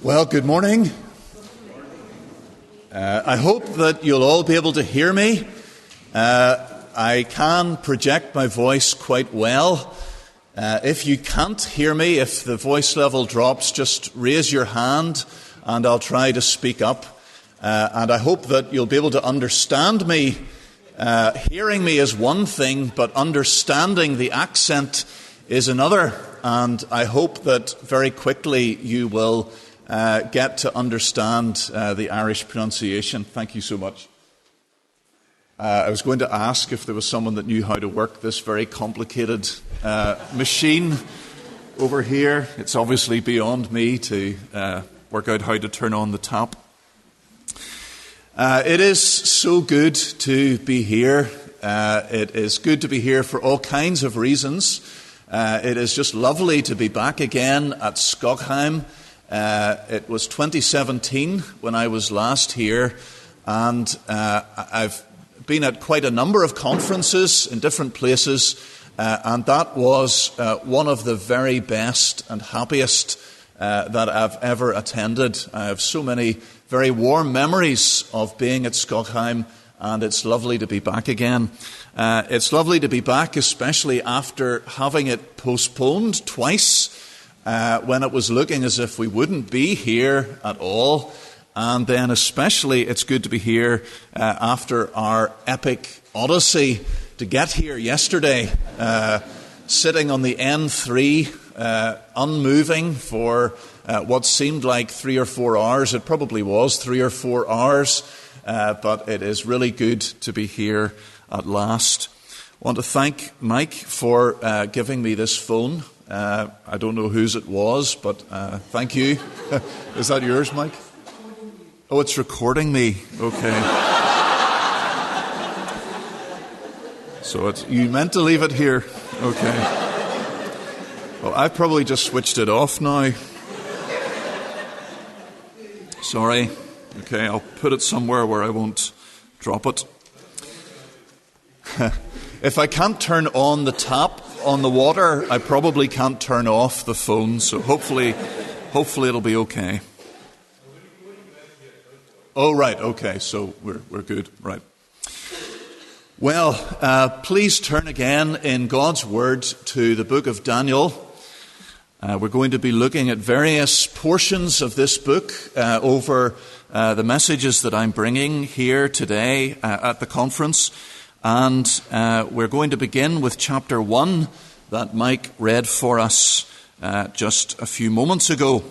Well, good morning. I hope that you'll all be able to hear me. I can project my voice quite well. If you can't hear me, if the voice level drops, just raise your hand and I'll try to speak up. And I hope that you'll be able to understand me. Hearing me is one thing, but understanding the accent is another. And I hope that very quickly you will get to understand the Irish pronunciation. Thank you so much. I was going to ask if there was someone that knew how to work this very complicated machine over here. It's obviously beyond me to work out how to turn on the tap. It is so good to be here. It is good to be here for all kinds of reasons. It is just lovely to be back again at Skogheim. It was 2017 when I was last here, and I've been at quite a number of conferences in different places, and that was one of the very best and happiest that I've ever attended. I have so many very warm memories of being at Skogheim, and it's lovely to be back again. It's lovely to be back, especially after having it postponed twice, when it was looking as if we wouldn't be here at all. And then especially it's good to be here after our epic odyssey to get here yesterday, sitting on the N3, unmoving for what seemed like 3 or 4 hours. It probably was 3 or 4 hours, but it is really good to be here at last. I want to thank Mike for giving me this phone. I don't know whose it was, but thank you. Is that yours, Mike? Oh, it's recording me. Okay. So you meant to leave it here. Okay. Well, I've probably just switched it off now. Sorry. Okay, I'll put it somewhere where I won't drop it. If I can't turn on the tap on the water, I probably can't turn off the phone, so hopefully it'll be okay. Oh, right, okay, so we're good, right. Well, please turn again in God's Word to the book of Daniel. We're going to be looking at various portions of this book over the messages that I'm bringing here today at the conference. And we're going to begin with chapter 1 that Mike read for us just a few moments ago.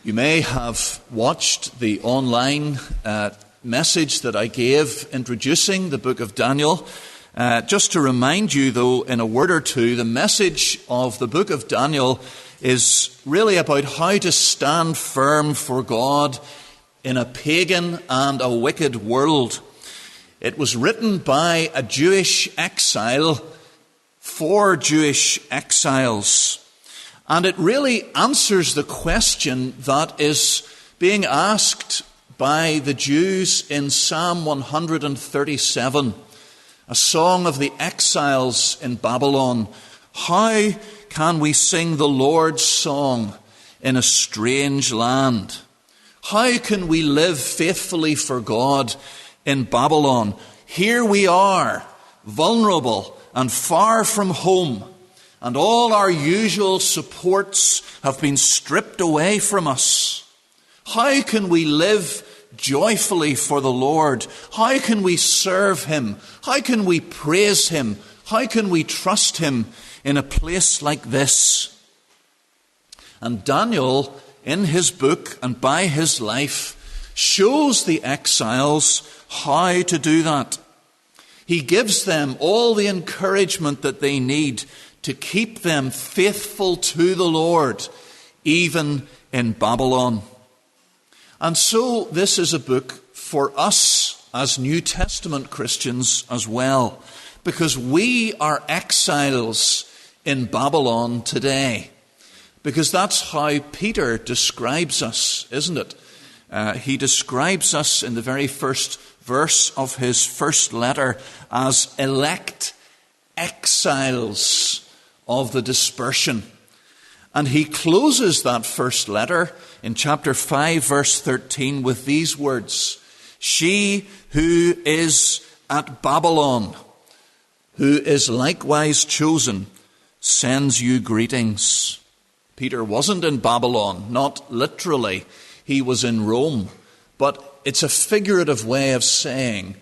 You may have watched the online message that I gave introducing the book of Daniel. Just to remind you, though, in a word or two, the message of the book of Daniel is really about how to stand firm for God in a pagan and a wicked world. It was written by a Jewish exile for Jewish exiles. And it really answers the question that is being asked by the Jews in Psalm 137, a song of the exiles in Babylon. How can we sing the Lord's song in a strange land? How can we live faithfully for God in Babylon? Here we are, vulnerable and far from home, and all our usual supports have been stripped away from us. How can we live joyfully for the Lord? How can we serve Him? How can we praise Him? How can we trust Him in a place like this? And Daniel, in his book and by his life, shows the exiles how to do that. He gives them all the encouragement that they need to keep them faithful to the Lord, even in Babylon. And so this is a book for us as New Testament Christians as well, because we are exiles in Babylon today. Because that's how Peter describes us, isn't it? He describes us in the very first verse of his first letter as elect exiles of the dispersion. And he closes that first letter in chapter 5, verse 13 with these words, "She who is at Babylon, who is likewise chosen, sends you greetings." Peter wasn't in Babylon, not literally. He was in Rome. But it's a figurative way of saying,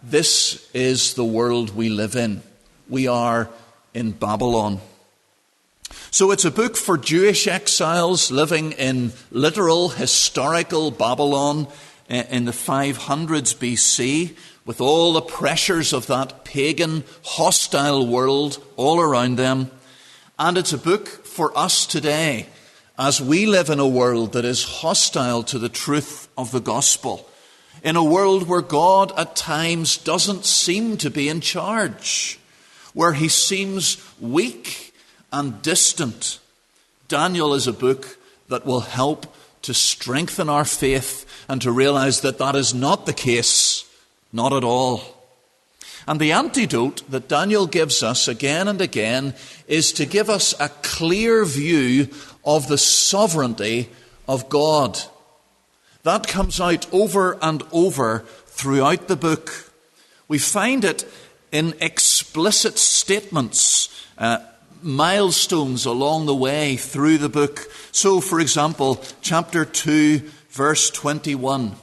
this is the world we live in. We are in Babylon. So it's a book for Jewish exiles living in literal, historical Babylon in the 500s BC, with all the pressures of that pagan, hostile world all around them. And it's a book for us today, as we live in a world that is hostile to the truth of the gospel, in a world where God at times doesn't seem to be in charge, where he seems weak and distant. Daniel is a book that will help to strengthen our faith and to realize that that is not the case, not at all. And the antidote that Daniel gives us again and again is to give us a clear view of the sovereignty of God. That comes out over and over throughout the book. We find it in explicit statements, milestones along the way through the book. So, for example, chapter 2, verse 21,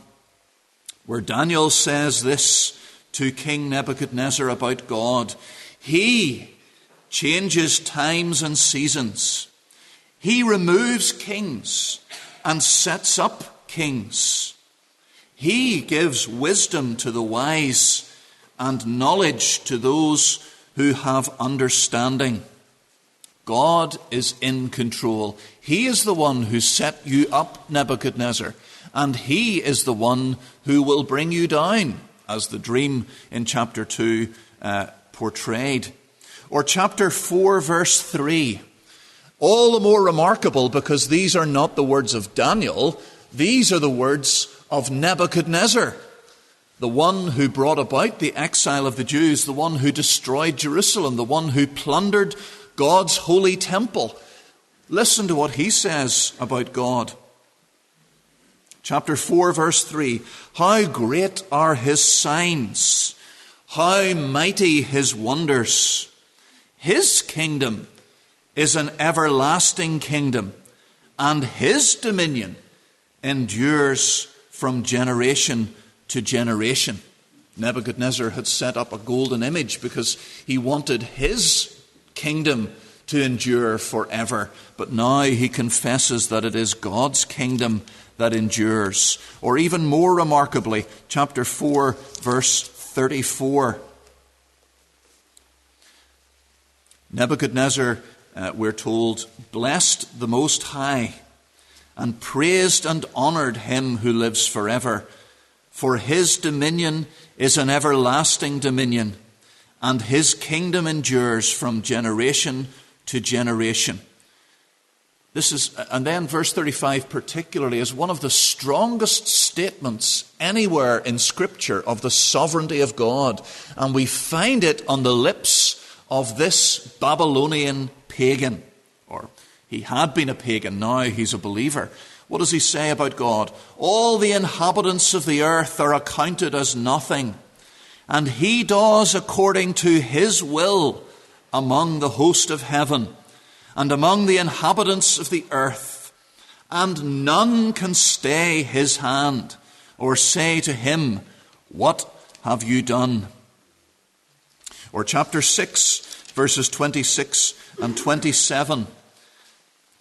where Daniel says this to King Nebuchadnezzar about God: "He changes times and seasons. He removes kings and sets up kings. He gives wisdom to the wise and knowledge to those who have understanding." God is in control. He is the one who set you up, Nebuchadnezzar, and he is the one who will bring you down, as the dream in chapter 2 portrayed. Or chapter 4, verse 3. All the more remarkable because these are not the words of Daniel. These are the words of Nebuchadnezzar, the one who brought about the exile of the Jews, the one who destroyed Jerusalem, the one who plundered God's holy temple. Listen to what he says about God. Chapter 4, verse 3. "How great are his signs! How mighty his wonders! His kingdom is an everlasting kingdom, and his dominion endures from generation to generation." Nebuchadnezzar had set up a golden image because he wanted his kingdom to endure forever. But now he confesses that it is God's kingdom that endures. Or even more remarkably, chapter 4, verse 34. Nebuchadnezzar, we're told, blessed the Most High and praised and honored him who lives forever. For his dominion is an everlasting dominion, and his kingdom endures from generation to generation. And then verse 35 particularly is one of the strongest statements anywhere in Scripture of the sovereignty of God. And we find it on the lips of this Babylonian pagan. Or he had been a pagan, now he's a believer. What does he say about God? "All the inhabitants of the earth are accounted as nothing, and he does according to his will among the host of heaven and among the inhabitants of the earth, and none can stay his hand or say to him, 'What have you done?'" Or chapter 6, verses 26 and 27.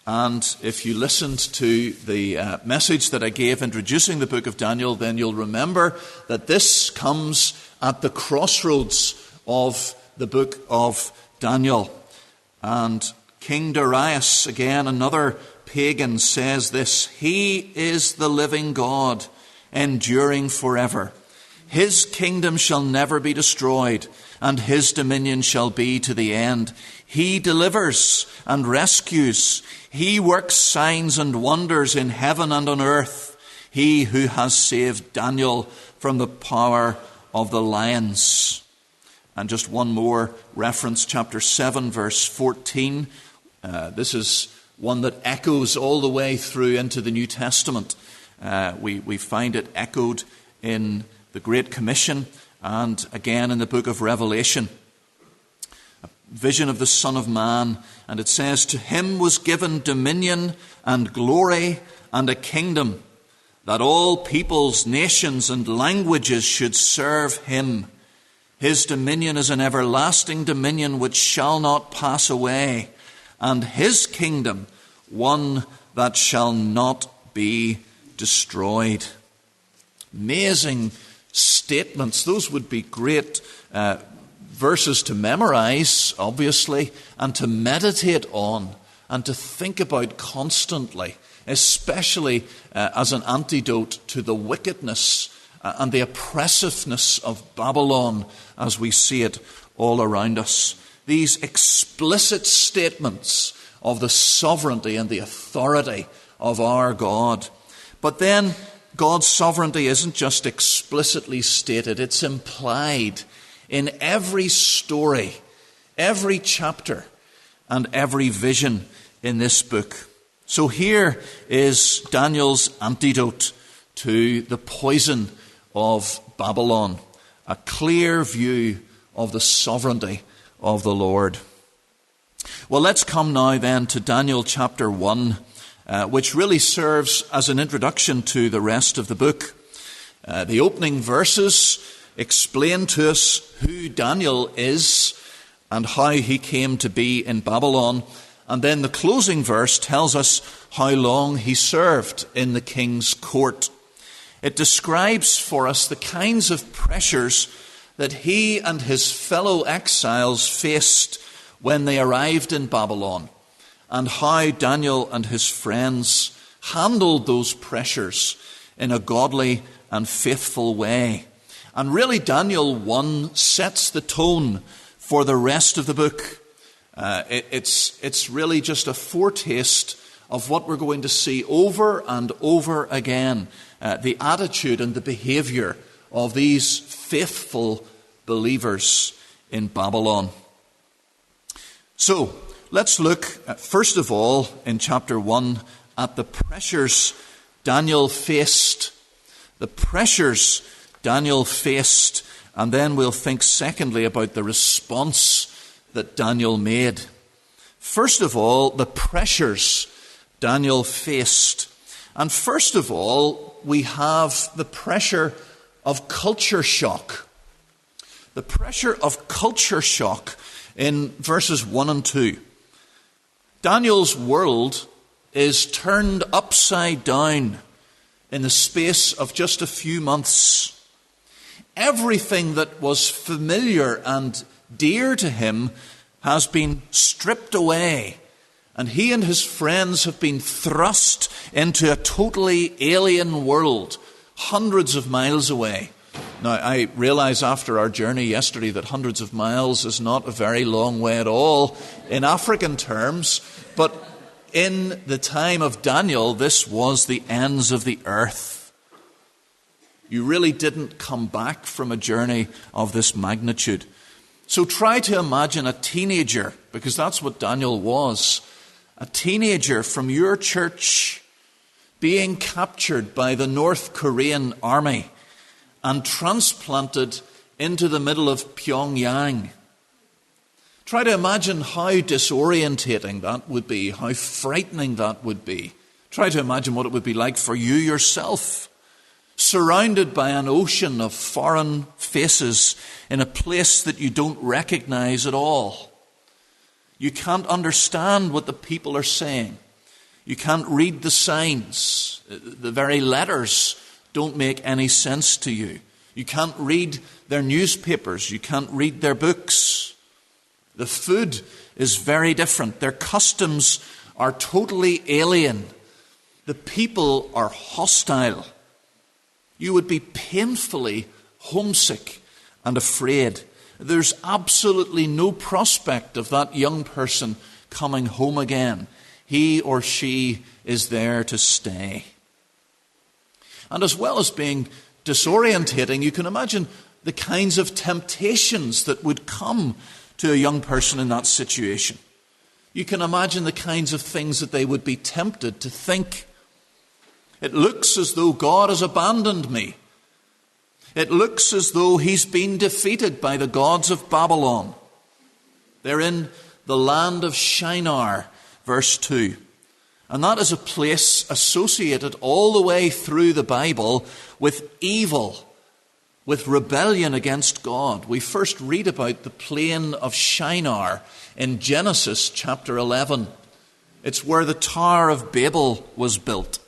And if you listened to the message that I gave introducing the book of Daniel, then you'll remember that this comes at the crossroads of the book of Daniel. And King Darius, again another pagan, says this: "He is the living God, enduring forever. His kingdom shall never be destroyed, and his dominion shall be to the end. He delivers and rescues. He works signs and wonders in heaven and on earth. He who has saved Daniel from the power of the lions." And just one more reference, chapter 7, verse 14. This is one that echoes all the way through into the New Testament. We find it echoed in the Great Commission and again in the book of Revelation. A vision of the Son of Man, and it says, "To him was given dominion and glory and a kingdom, that all peoples, nations, and languages should serve him. His dominion is an everlasting dominion which shall not pass away, and his kingdom one that shall not be destroyed." Amazing statements. Those would be great verses to memorize, obviously, and to meditate on and to think about constantly, especially as an antidote to the wickedness and the oppressiveness of Babylon as we see it all around us. These explicit statements of the sovereignty and the authority of our God. But then God's sovereignty isn't just explicitly stated, it's implied in every story, every chapter, and every vision in this book. So here is Daniel's antidote to the poison of Babylon, a clear view of the sovereignty of the Lord. Well, let's come now then to Daniel chapter 1, which really serves as an introduction to the rest of the book. The opening verses explain to us who Daniel is and how he came to be in Babylon. And then the closing verse tells us how long he served in the king's court. It describes for us the kinds of pressures that he and his fellow exiles faced when they arrived in Babylon, and how Daniel and his friends handled those pressures in a godly and faithful way. And really, Daniel 1 sets the tone for the rest of the book. It's really just a foretaste of what we're going to see over and over again, the attitude and the behavior of these faithful believers in Babylon. So, let's look, first of all, in chapter 1, at the pressures Daniel faced. The pressures Daniel faced, and then we'll think secondly about the response that Daniel made. First of all, the pressures Daniel faced. And first of all, we have the pressure of culture shock. The pressure of culture shock in verses 1 and 2. Daniel's world is turned upside down in the space of just a few months. Everything that was familiar and dear to him has been stripped away, and he and his friends have been thrust into a totally alien world, hundreds of miles away. Now, I realize after our journey yesterday that hundreds of miles is not a very long way at all in African terms, but in the time of Daniel, this was the ends of the earth. You really didn't come back from a journey of this magnitude. So try to imagine a teenager, because that's what Daniel was, a teenager from your church being captured by the North Korean army and transplanted into the middle of Pyongyang. Try to imagine how disorientating that would be, how frightening that would be. Try to imagine what it would be like for you yourself, surrounded by an ocean of foreign faces in a place that you don't recognize at all. You can't understand what the people are saying. You can't read the signs. The very letters don't make any sense to you. You can't read their newspapers. You can't read their books. The food is very different. Their customs are totally alien. The people are hostile. You would be painfully homesick and afraid. There's absolutely no prospect of that young person coming home again. He or she is there to stay. And as well as being disorientating, you can imagine the kinds of temptations that would come to a young person in that situation. You can imagine the kinds of things that they would be tempted to think. It looks as though God has abandoned me. It looks as though he's been defeated by the gods of Babylon. They're in the land of Shinar, verse 2. And that is a place associated all the way through the Bible with evil, with rebellion against God. We first read about the plain of Shinar in Genesis chapter 11. It's where the Tower of Babel was built.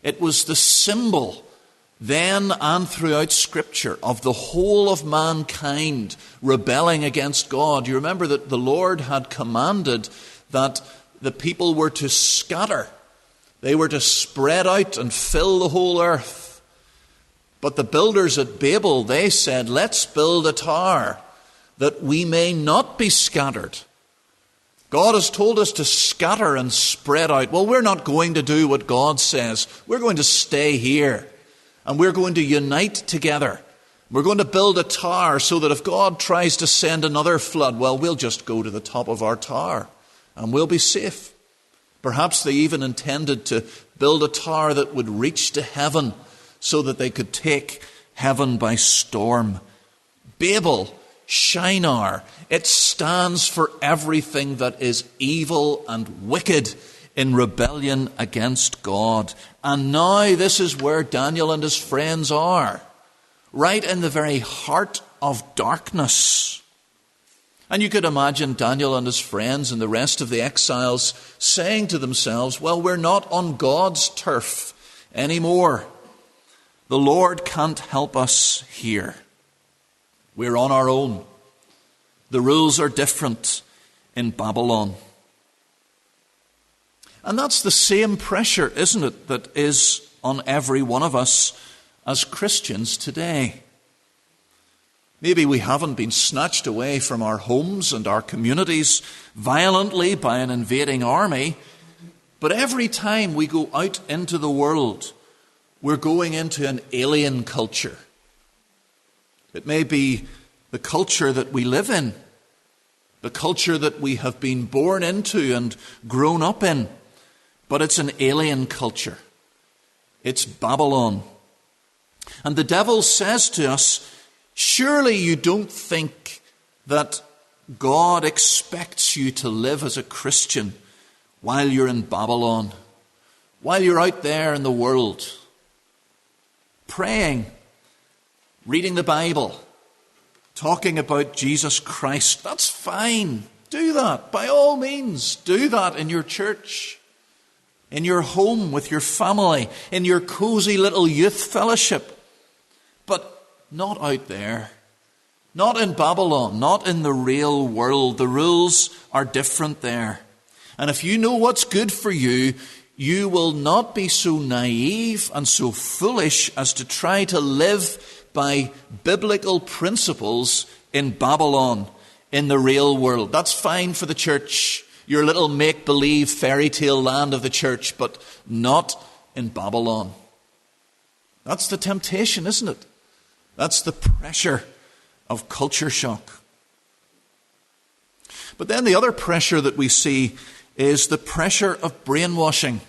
It was the symbol, then and throughout Scripture, of the whole of mankind rebelling against God. You remember that the Lord had commanded that the people were to scatter. They were to spread out and fill the whole earth. But the builders at Babel, they said, let's build a tower that we may not be scattered. God has told us to scatter and spread out. Well, we're not going to do what God says. We're going to stay here. And we're going to unite together. We're going to build a tower so that if God tries to send another flood, well, we'll just go to the top of our tower and we'll be safe. Perhaps they even intended to build a tower that would reach to heaven so that they could take heaven by storm. Babel, Shinar, it stands for everything that is evil and wicked in rebellion against God. And now this is where Daniel and his friends are, right in the very heart of darkness. And you could imagine Daniel and his friends and the rest of the exiles saying to themselves, well, we're not on God's turf anymore. The Lord can't help us here. We're on our own. The rules are different in Babylon. And that's the same pressure, isn't it, that is on every one of us as Christians today. Maybe we haven't been snatched away from our homes and our communities violently by an invading army, but every time we go out into the world, we're going into an alien culture. It may be the culture that we live in, the culture that we have been born into and grown up in, but it's an alien culture. It's Babylon. And the devil says to us, surely you don't think that God expects you to live as a Christian while you're in Babylon, while you're out there in the world, praying, reading the Bible, talking about Jesus Christ. That's fine. Do that. By all means, do that in your church, in your home, with your family, in your cozy little youth fellowship. But not out there. Not in Babylon. Not in the real world. The rules are different there. And if you know what's good for you, you will not be so naive and so foolish as to try to live by biblical principles in Babylon, in the real world. That's fine for the church, your little make-believe fairy tale land of the church, but not in Babylon. That's the temptation, isn't it? That's the pressure of culture shock. But then the other pressure that we see is the pressure of brainwashing.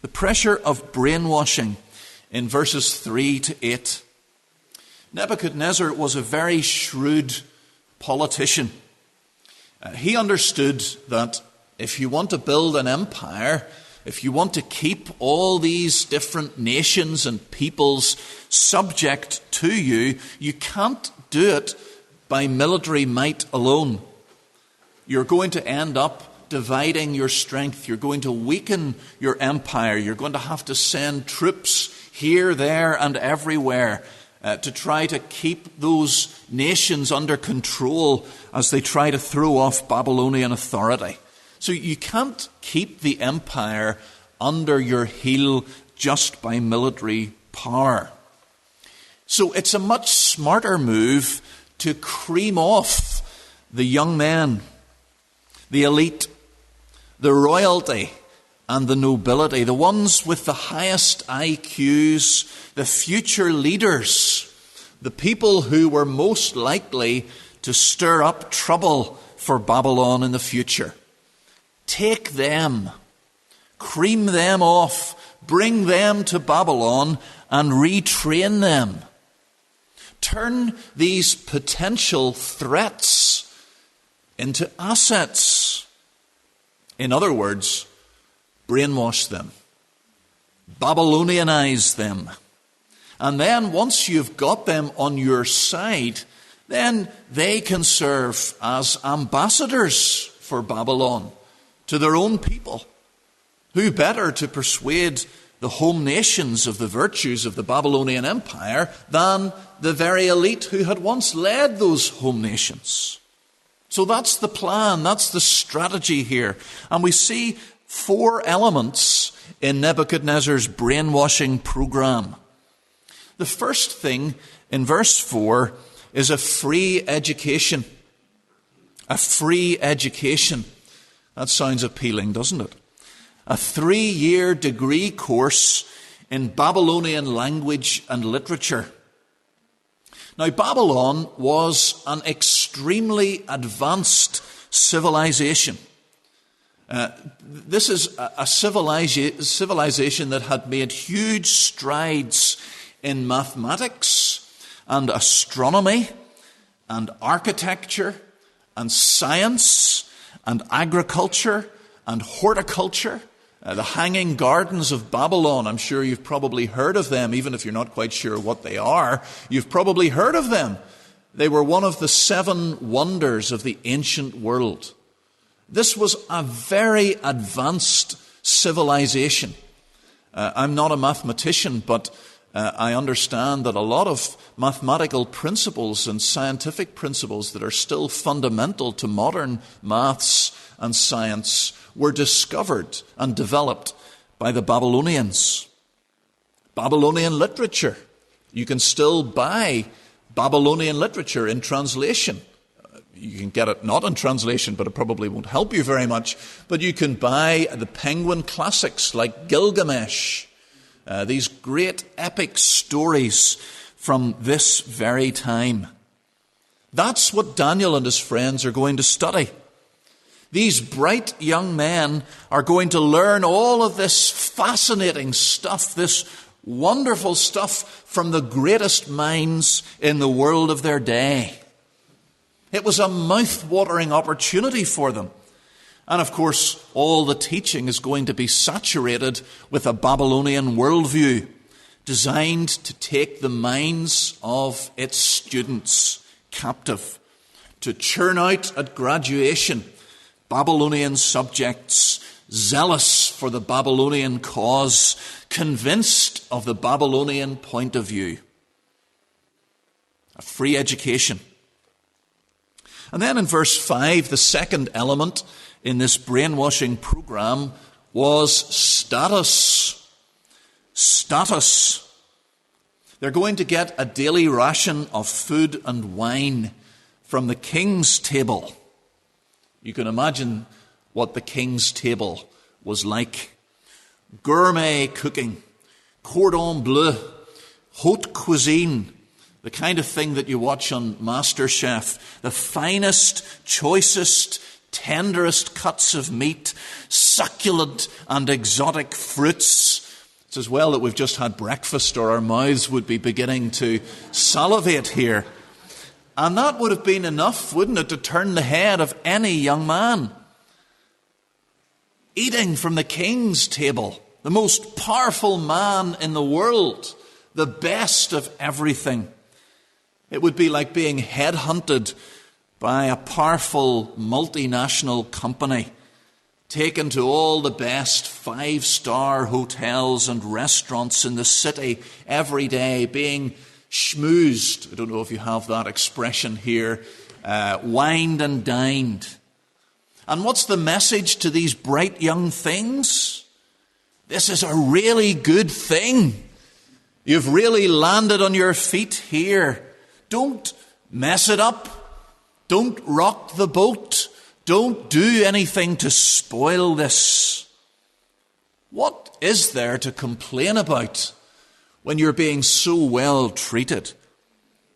The pressure of brainwashing in verses 3 to 8. Nebuchadnezzar was a very shrewd politician. He understood that if you want to build an empire, if you want to keep all these different nations and peoples subject to you, you can't do it by military might alone. You're going to end up dividing your strength. You're going to weaken your empire. You're going to have to send troops here, there, and everywhere to try to keep those nations under control as they try to throw off Babylonian authority. So you can't keep the empire under your heel just by military power. So it's a much smarter move to cream off the young men, the elite, the royalty, and the nobility, the ones with the highest IQs, the future leaders, the people who were most likely to stir up trouble for Babylon in the future. take them, cream them off, bring them to Babylon and retrain them. Turn these potential threats into assets. In other words, brainwash them, Babylonianize them. And then once you've got them on your side, then they can serve as ambassadors for Babylon to their own people. Who better to persuade the home nations of the virtues of the Babylonian Empire than the very elite who had once led those home nations? So that's the plan, that's the strategy here. And we see 4 elements in Nebuchadnezzar's brainwashing program. The first thing in verse 4 is a free education. A free education. That sounds appealing, doesn't it? A 3-year degree course in Babylonian language and literature. Now, Babylon was an extremely advanced civilization. This is a civilization that had made huge strides in mathematics and astronomy and architecture and science and agriculture and horticulture. The Hanging Gardens of Babylon, I'm sure you've probably heard of them, even if you're not quite sure what they are. You've probably heard of them. They were one of the 7 wonders of the ancient world. This was a very advanced civilization. I'm not a mathematician, but I understand that a lot of mathematical principles and scientific principles that are still fundamental to modern maths and science were discovered and developed by the Babylonians. Babylonian literature. You can still buy Babylonian literature in translation. You can get it not in translation, but it probably won't help you very much. But you can buy the Penguin classics like Gilgamesh, these great epic stories from this very time. That's what Daniel and his friends are going to study. These bright young men are going to learn all of this fascinating stuff, this wonderful stuff from the greatest minds in the world of their day. It was a mouth-watering opportunity for them. And of course, all the teaching is going to be saturated with a Babylonian worldview designed to take the minds of its students captive, to churn out at graduation Babylonian subjects zealous for the Babylonian cause, convinced of the Babylonian point of view. A free education. And then in verse 5, the second element in this brainwashing program was status. Status. They're going to get a daily ration of food and wine from the king's table. You can imagine what the king's table was like. Gourmet cooking, cordon bleu, haute cuisine, the kind of thing that you watch on MasterChef, the finest, choicest, tenderest cuts of meat, succulent and exotic fruits. It's as well that we've just had breakfast or our mouths would be beginning to salivate here. And that would have been enough, wouldn't it, to turn the head of any young man. Eating from the king's table, the most powerful man in the world, the best of everything. It would be like being headhunted by a powerful multinational company, taken to all the best 5-star hotels and restaurants in the city every day, being schmoozed. I don't know if you have that expression here. Wined and dined. And what's the message to these bright young things? This is a really good thing. You've really landed on your feet here. Don't mess it up. Don't rock the boat. Don't do anything to spoil this. What is there to complain about when you're being so well treated?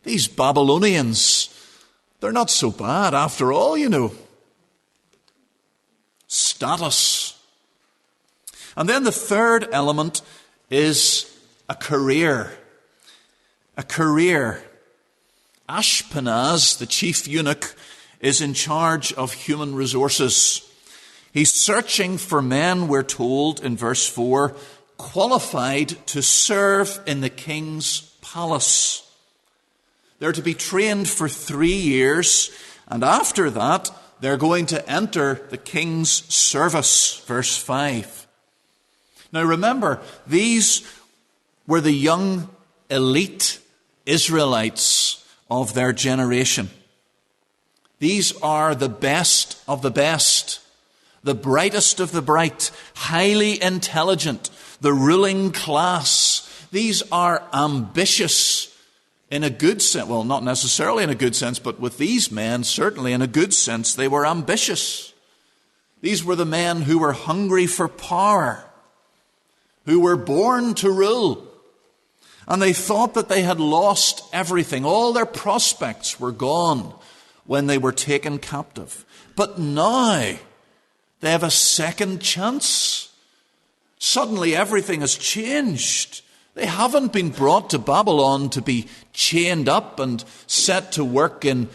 These Babylonians, they're not so bad after all, you know. status. And then the third element is a career. A career. Ashpenaz, the chief eunuch, is in charge of human resources. He's searching for men, we're told in verse 4, qualified to serve in the king's palace. They're to be trained for 3 years, and after that, they're going to enter the king's service, verse 5. Now remember, these were the young elite Israelites of their generation. These are the best of the best, the brightest of the bright, highly intelligent, the ruling class. These are ambitious in a good sense. Well, not necessarily in a good sense, but with these men, certainly in a good sense, they were ambitious. These were the men who were hungry for power, who were born to rule. And they thought that they had lost everything. All their prospects were gone when they were taken captive. But now they have a second chance. Suddenly everything has changed. They haven't been brought to Babylon to be chained up and set to work in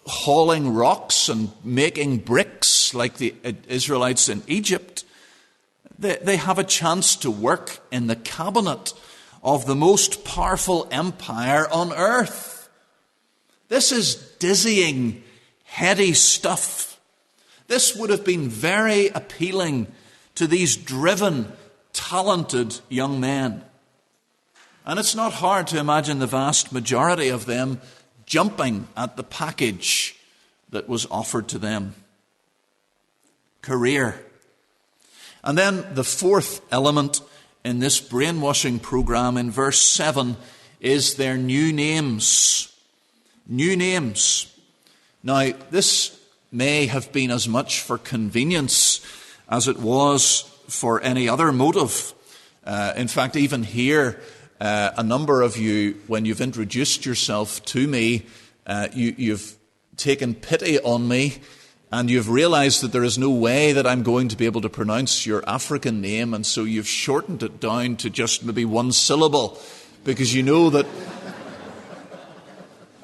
hauling rocks and making bricks like the Israelites in Egypt. They have a chance to work in the cabinet of the most powerful empire on earth. This is dizzying, heady stuff. This would have been very appealing to these driven, talented young men. And it's not hard to imagine the vast majority of them jumping at the package that was offered to them. Career. And then the fourth element in this brainwashing program in verse 7 is their new names. New names. Now, this may have been as much for convenience as it was for any other motive. In fact, even here, a number of you, when you've introduced yourself to me, you've taken pity on me, and you've realized that there is no way that I'm going to be able to pronounce your African name, and so you've shortened it down to just maybe one syllable, because you know that,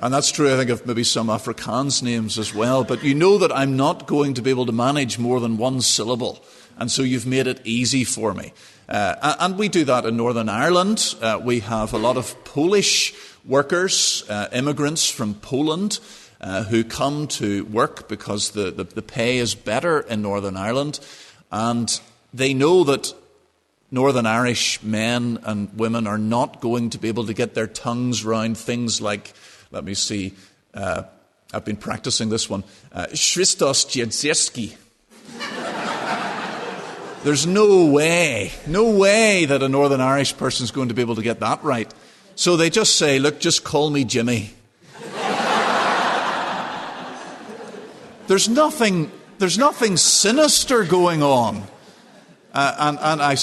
and that's true, I think, of maybe some Afrikaans names as well, but you know that I'm not going to be able to manage more than one syllable, and so you've made it easy for me. And we do that in Northern Ireland. We have a lot of Polish workers, immigrants from Poland, who come to work because the pay is better in Northern Ireland. And they know that Northern Irish men and women are not going to be able to get their tongues round things like, let me see, I've been practicing this one, Szwistos Dziedzierski. There's no way that a Northern Irish person is going to be able to get that right. So they just say, look, just call me Jimmy. There's nothing sinister going on. And I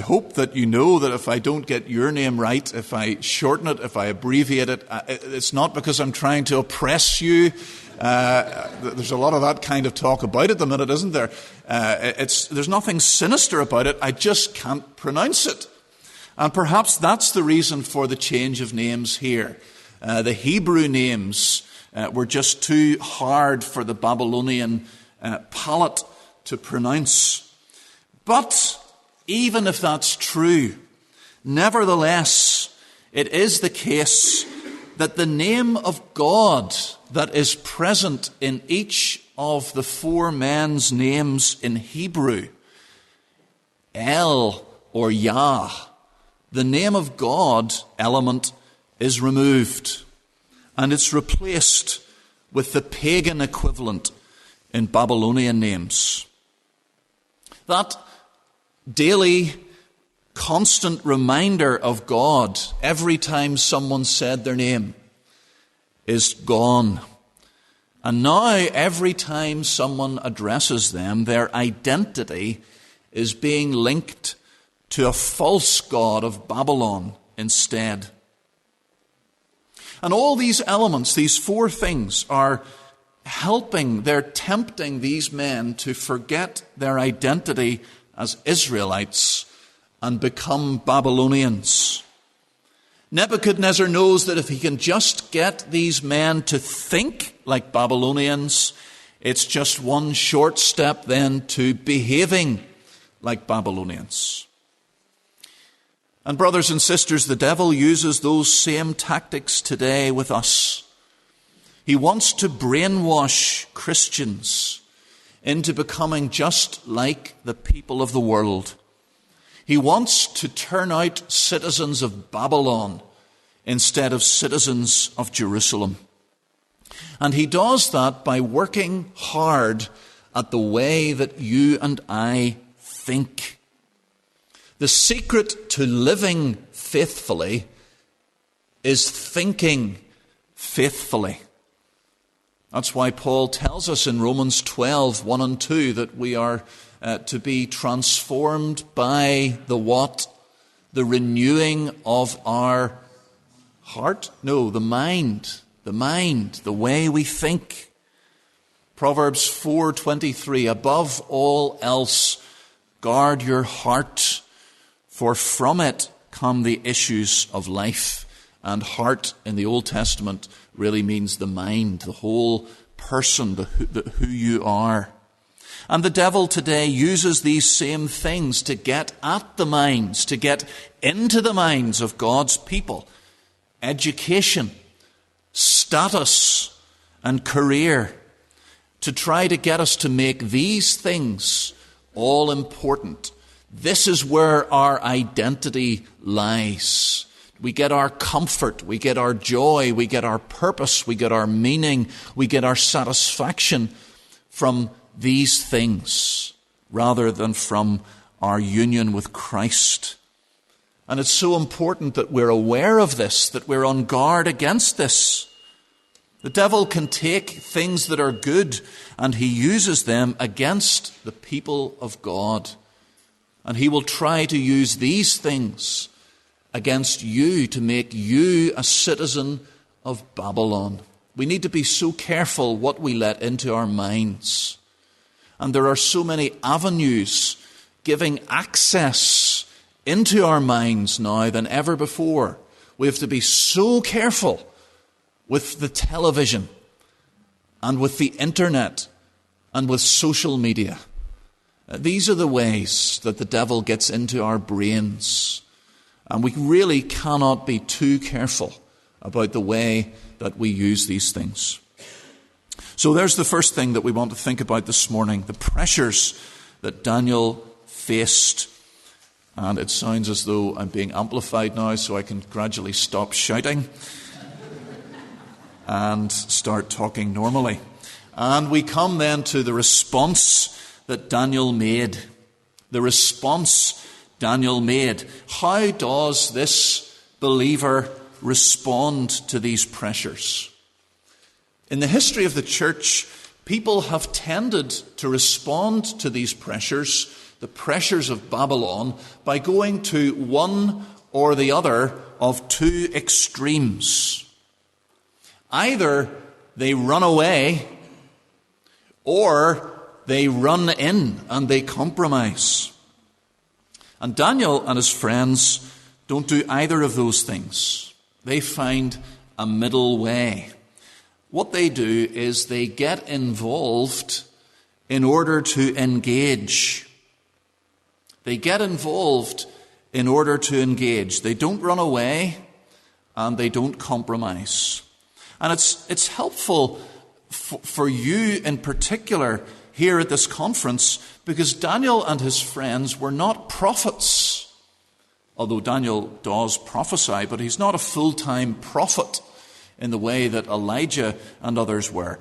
hope that you know that if I don't get your name right, if I shorten it, if I abbreviate it, it's not because I'm trying to oppress you. There's a lot of that kind of talk about it at the minute, isn't there? There's nothing sinister about it. I just can't pronounce it. And perhaps that's the reason for the change of names here. The Hebrew names were just too hard for the Babylonian palate to pronounce. But even if that's true, nevertheless, it is the case that the name of God that is present in each of the four men's names in Hebrew, El or Yah, the name of God element is removed, and it's replaced with the pagan equivalent in Babylonian names. That daily, constant reminder of God every time someone said their name is gone. And now every time someone addresses them, their identity is being linked to a false god of Babylon instead. And all these elements, these four things, are they're tempting these men to forget their identity as Israelites and become Babylonians. Nebuchadnezzar knows that if he can just get these men to think like Babylonians, it's just one short step then to behaving like Babylonians. And brothers and sisters, the devil uses those same tactics today with us. He wants to brainwash Christians into becoming just like the people of the world. He wants to turn out citizens of Babylon instead of citizens of Jerusalem. And he does that by working hard at the way that you and I think. The secret to living faithfully is thinking faithfully. That's why Paul tells us in Romans 12, 1 and 2, that we are to be transformed by the what? The renewing of our heart? No, the mind. The mind, the way we think. Proverbs 4:23, above all else, guard your heart, for from it come the issues of life. And heart in the Old Testament really means the mind, the whole person, who you are. And the devil today uses these same things to get at the minds, to get into the minds of God's people. Education, status, and career, to try to get us to make these things all important. This is where our identity lies. We get our comfort, we get our joy, we get our purpose, we get our meaning, we get our satisfaction from these things rather than from our union with Christ. And it's so important that we're aware of this, that we're on guard against this. The devil can take things that are good and he uses them against the people of God. And he will try to use these things against you to make you a citizen of Babylon. We need to be so careful what we let into our minds. And there are so many avenues giving access into our minds now than ever before. We have to be so careful with the television and with the internet and with social media. These are the ways that the devil gets into our brains. And we really cannot be too careful about the way that we use these things. So there's the first thing that we want to think about this morning, the pressures that Daniel faced. And it sounds as though I'm being amplified now, so I can gradually stop shouting and start talking normally. And we come then to the response that Daniel made. The response Daniel made. How does this believer respond to these pressures? In the history of the church, people have tended to respond to these pressures, the pressures of Babylon, by going to one or the other of two extremes. Either they run away or they run in and they compromise. And Daniel and his friends don't do either of those things. They find a middle way. What they do is they get involved in order to engage. They get involved in order to engage. They don't run away and they don't compromise. And it's helpful for you in particular here at this conference, because Daniel and his friends were not prophets. Although Daniel does prophesy, but he's not a full-time prophet in the way that Elijah and others were.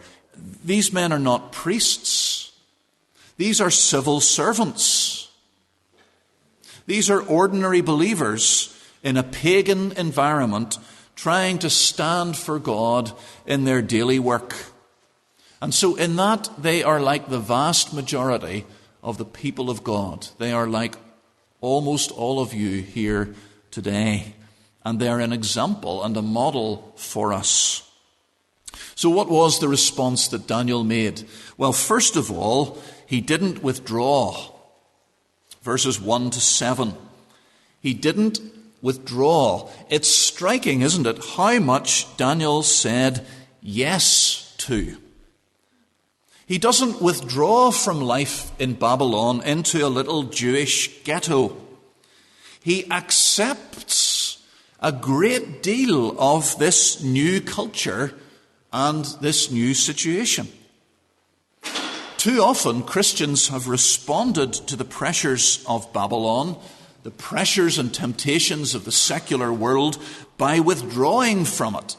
These men are not priests. These are civil servants. These are ordinary believers in a pagan environment trying to stand for God in their daily work. And so in that, they are like the vast majority of the people of God. They are like almost all of you here today. And they're an example and a model for us. So what was the response that Daniel made? Well, first of all, he didn't withdraw. Verses 1 to 7. He didn't withdraw. It's striking, isn't it, how much Daniel said yes to. He doesn't withdraw from life in Babylon into a little Jewish ghetto. He accepts a great deal of this new culture and this new situation. Too often, Christians have responded to the pressures of Babylon, the pressures and temptations of the secular world, by withdrawing from it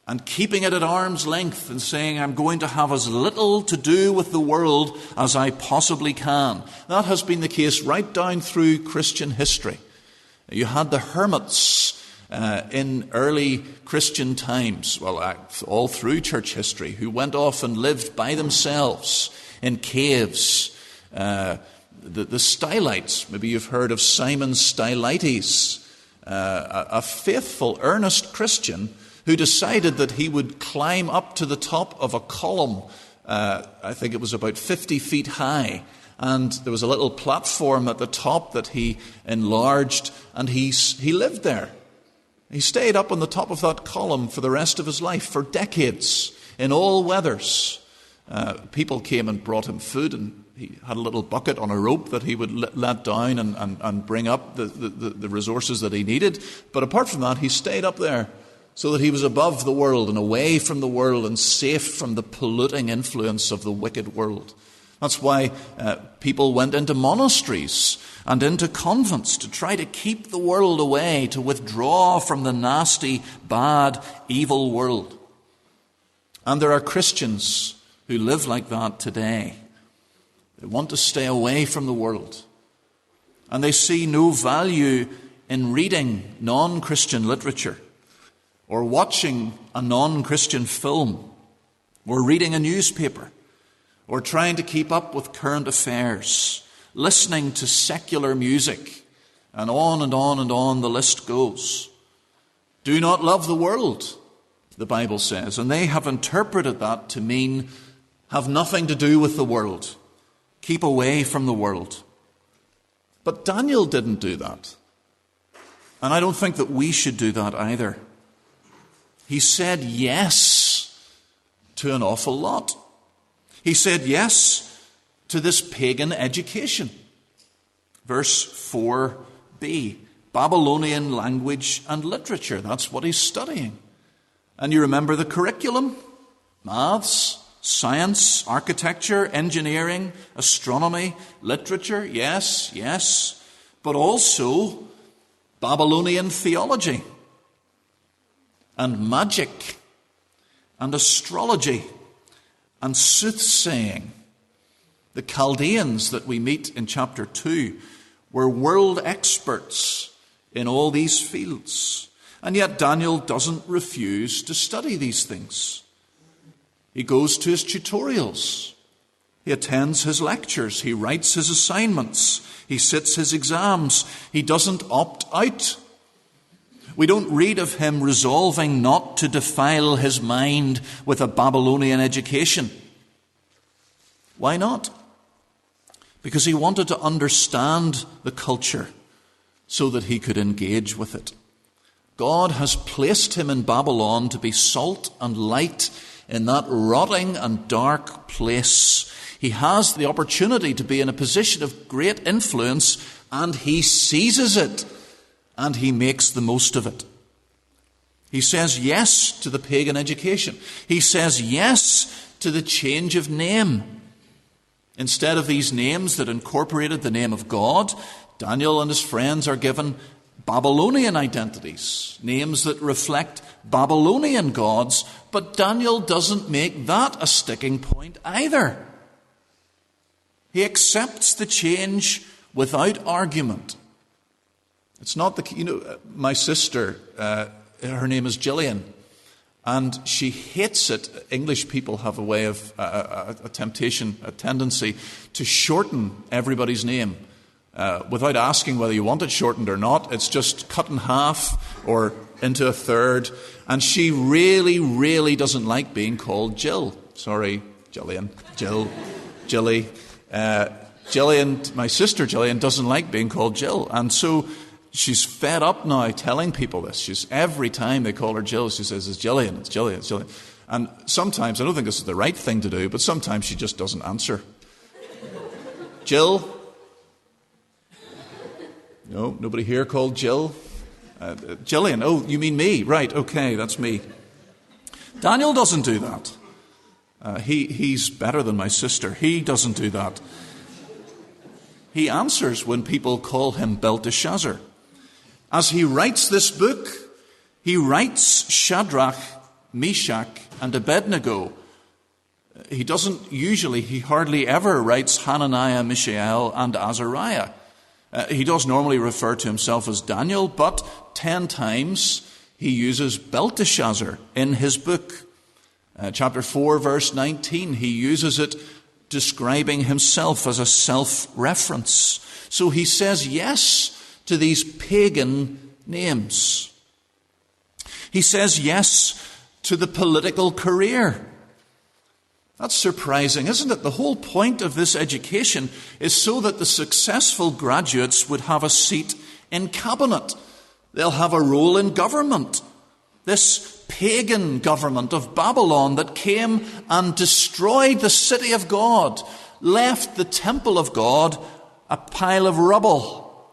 and keeping it at arm's length and saying, I'm going to have as little to do with the world as I possibly can. That has been the case right down through Christian history. You had the hermits in early Christian times, all through church history, who went off and lived by themselves in caves. The Stylites, maybe you've heard of Simon Stylites, a faithful, earnest Christian who decided that he would climb up to the top of a column, I think it was about 50 feet high, and there was a little platform at the top that he enlarged, and he lived there. He stayed up on the top of that column for the rest of his life, for decades, in all weathers. People came and brought him food, and he had a little bucket on a rope that he would let down and bring up the resources that he needed. But apart from that, he stayed up there so that he was above the world and away from the world and safe from the polluting influence of the wicked world. That's why people went into monasteries and into convents to try to keep the world away, to withdraw from the nasty, bad, evil world. And there are Christians who live like that today. They want to stay away from the world. And they see no value in reading non-Christian literature, or watching a non-Christian film, or reading a newspaper, or trying to keep up with current affairs, listening to secular music, and on and on and on the list goes. Do not love the world, the Bible says, and they have interpreted that to mean have nothing to do with the world. Keep away from the world. But Daniel didn't do that. And I don't think that we should do that either. He said yes to an awful lot. He said yes to this pagan education. Verse 4b, Babylonian language and literature. That's what he's studying. And you remember the curriculum? Maths, science, architecture, engineering, astronomy, literature. Yes. But also Babylonian theology and magic and astrology and soothsaying. The Chaldeans that we meet in chapter 2 were world experts in all these fields. And yet Daniel doesn't refuse to study these things. He goes to his tutorials. He attends his lectures. He writes his assignments. He sits his exams. He doesn't opt out. We don't read of him resolving not to defile his mind with a Babylonian education. Why not? Because he wanted to understand the culture so that he could engage with it. God has placed him in Babylon to be salt and light in that rotting and dark place. He has the opportunity to be in a position of great influence, and he seizes it. And he makes the most of it. He says yes to the pagan education. He says yes to the change of name. Instead of these names that incorporated the name of God, Daniel and his friends are given Babylonian identities, names that reflect Babylonian gods, but Daniel doesn't make that a sticking point either. He accepts the change without argument. It's not my sister, her name is Gillian, and she hates it. English people have a way of, a tendency to shorten everybody's name without asking whether you want it shortened or not. It's just cut in half or into a third, and she really, really doesn't like being called Jill. Sorry, Gillian. Jill. Jilly. Gillian, my sister Gillian, doesn't like being called Jill. And so she's fed up now telling people this. Every time they call her Jill, she says, it's Gillian, it's Gillian, it's Gillian. And sometimes, I don't think this is the right thing to do, but sometimes she just doesn't answer. Jill? No, nobody here called Jill? Gillian, oh, you mean me? Right, okay, that's me. Daniel doesn't do that. He's better than my sister. He doesn't do that. He answers when people call him Belteshazzar. As he writes this book, he writes Shadrach, Meshach, and Abednego. He hardly ever writes Hananiah, Mishael, and Azariah. He does normally refer to himself as Daniel, but 10 times he uses Belteshazzar in his book. Chapter 4, verse 19, he uses it describing himself as a self-reference. So he says yes to these pagan names. He says yes to the political career. That's surprising, isn't it? The whole point of this education is so that the successful graduates would have a seat in cabinet. They'll have a role in government. This pagan government of Babylon that came and destroyed the city of God, left the temple of God a pile of rubble,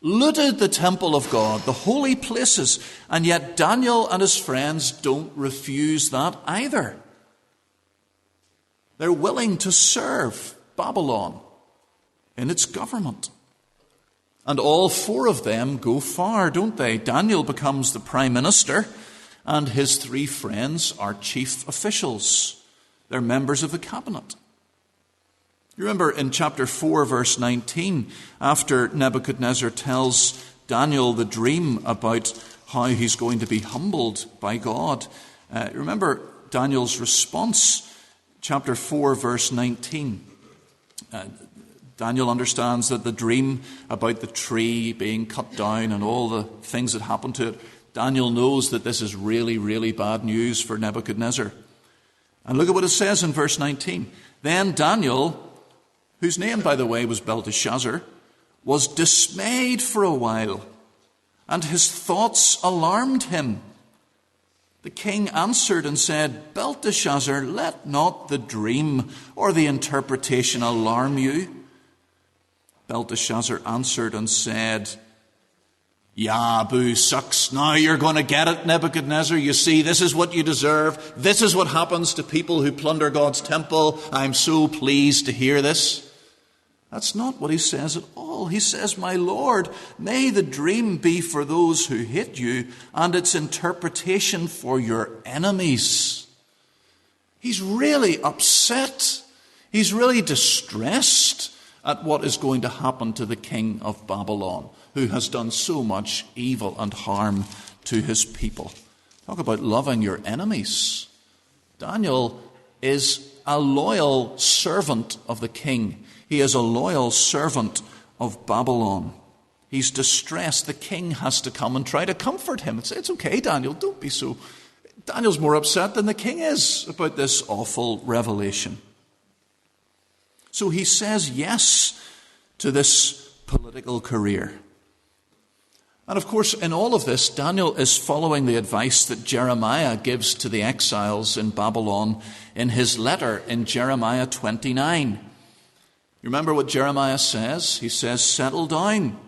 looted the temple of God, the holy places, and yet Daniel and his friends don't refuse that either. They're willing to serve Babylon in its government. And all 4 of them go far, don't they? Daniel becomes the prime minister, and his 3 friends are chief officials. They're members of the cabinet. You remember in chapter 4, verse 19, after Nebuchadnezzar tells Daniel the dream about how he's going to be humbled by God. Remember Daniel's response, chapter 4, verse 19. Daniel understands that the dream about the tree being cut down and all the things that happened to it, Daniel knows that this is really, really bad news for Nebuchadnezzar. And look at what it says in verse 19. Then Daniel, whose name, by the way, was Belteshazzar, was dismayed for a while, and his thoughts alarmed him. The king answered and said, Belteshazzar, let not the dream or the interpretation alarm you. Belteshazzar answered and said, Yeah, boo sucks. Now you're going to get it, Nebuchadnezzar. You see, this is what you deserve. This is what happens to people who plunder God's temple. I'm so pleased to hear this. That's not what he says at all. He says, My Lord, may the dream be for those who hate you and its interpretation for your enemies. He's really upset. He's really distressed at what is going to happen to the king of Babylon, who has done so much evil and harm to his people. Talk about loving your enemies. Daniel is a loyal servant of the king. He is a loyal servant of Babylon. He's distressed. The king has to come and try to comfort him. It's okay, Daniel, don't be so. Daniel's more upset than the king is about this awful revelation. So he says yes to this political career. And of course, in all of this, Daniel is following the advice that Jeremiah gives to the exiles in Babylon in his letter in Jeremiah 29. You remember what Jeremiah says? He says, settle down.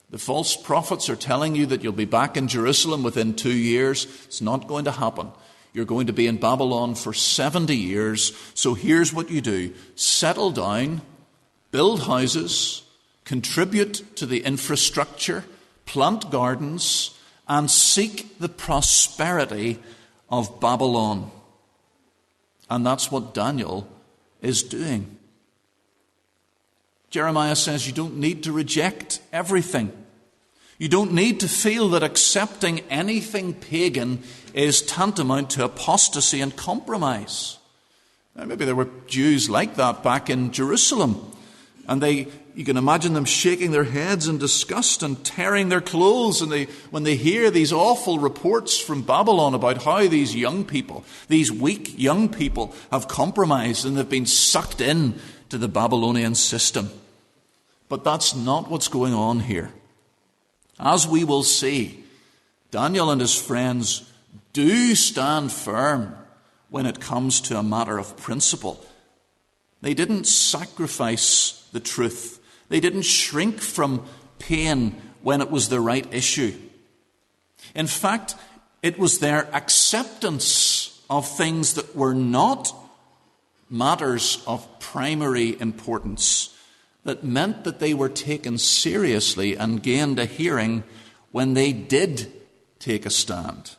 The false prophets are telling you that you'll be back in Jerusalem within 2 years. It's not going to happen. You're going to be in Babylon for 70 years. So here's what you do. Settle down, build houses, contribute to the infrastructure, plant gardens, and seek the prosperity of Babylon. And that's what Daniel is doing. Jeremiah says you don't need to reject everything. You don't need to feel that accepting anything pagan is tantamount to apostasy and compromise. Now, maybe there were Jews like that back in Jerusalem, and they you can imagine them shaking their heads in disgust and tearing their clothes when they hear these awful reports from Babylon about how these young people, these weak young people, have compromised and they've been sucked in to the Babylonian system. But that's not what's going on here. As we will see, Daniel and his friends do stand firm when it comes to a matter of principle. They didn't sacrifice the truth. They didn't shrink from pain when it was the right issue. In fact, it was their acceptance of things that were not matters of primary importance that meant that they were taken seriously and gained a hearing when they did take a stand.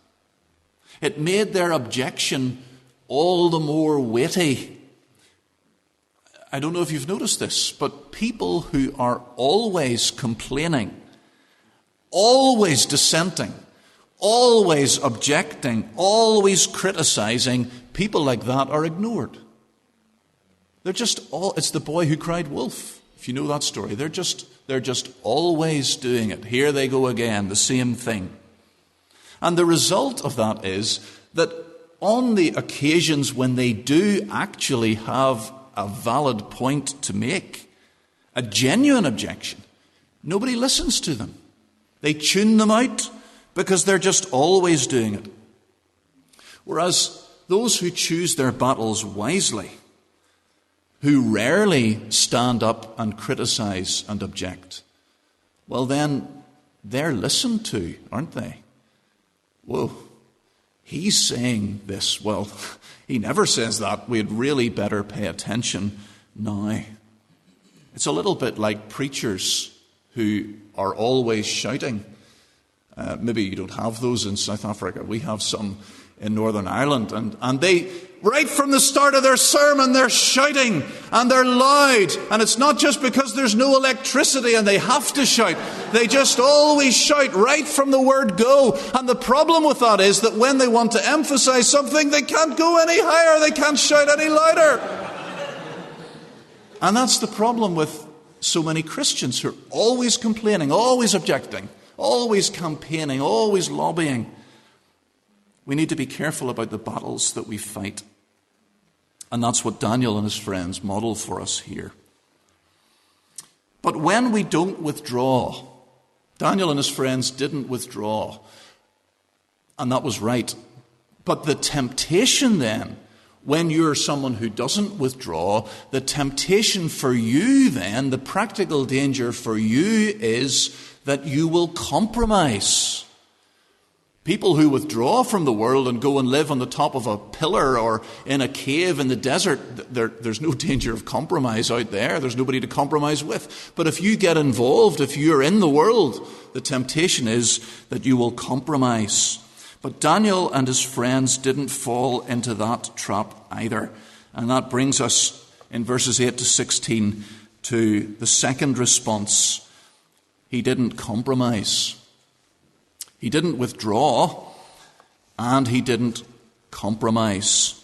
It made their objection all the more weighty. I don't know if you've noticed this, but people who are always complaining, always dissenting, always objecting, always criticizing, people like that are ignored. It's the boy who cried wolf, if you know that story. They're just always doing it. Here they go again, the same thing. And the result of that is that on the occasions when they do actually have a valid point to make, a genuine objection, nobody listens to them. They tune them out because they're just always doing it. Whereas those who choose their battles wisely, who rarely stand up and criticize and object, well then, they're listened to, aren't they? Whoa, he's saying this. Well, he never says that. We'd really better pay attention now. It's a little bit like preachers who are always shouting. Maybe you don't have those in South Africa. We have some in Northern Ireland. And they, right from the start of their sermon, they're shouting and they're loud. And it's not just because there's no electricity and they have to shout. They just always shout right from the word go. And the problem with that is that when they want to emphasize something, they can't go any higher. They can't shout any louder. And that's the problem with so many Christians who are always complaining, always objecting, always campaigning, always lobbying. We need to be careful about the battles that we fight. And that's what Daniel and his friends model for us here. But when we don't withdraw, Daniel and his friends didn't withdraw. And that was right. But the temptation then, when you're someone who doesn't withdraw, the temptation for you then, the practical danger for you is that you will compromise. People who withdraw from the world and go and live on the top of a pillar or in a cave in the desert, there's no danger of compromise out there. There's nobody to compromise with. But if you get involved, if you're in the world, the temptation is that you will compromise. But Daniel and his friends didn't fall into that trap either. And that brings us in verses 8 to 16 to the second response. He didn't compromise. He didn't withdraw, and he didn't compromise.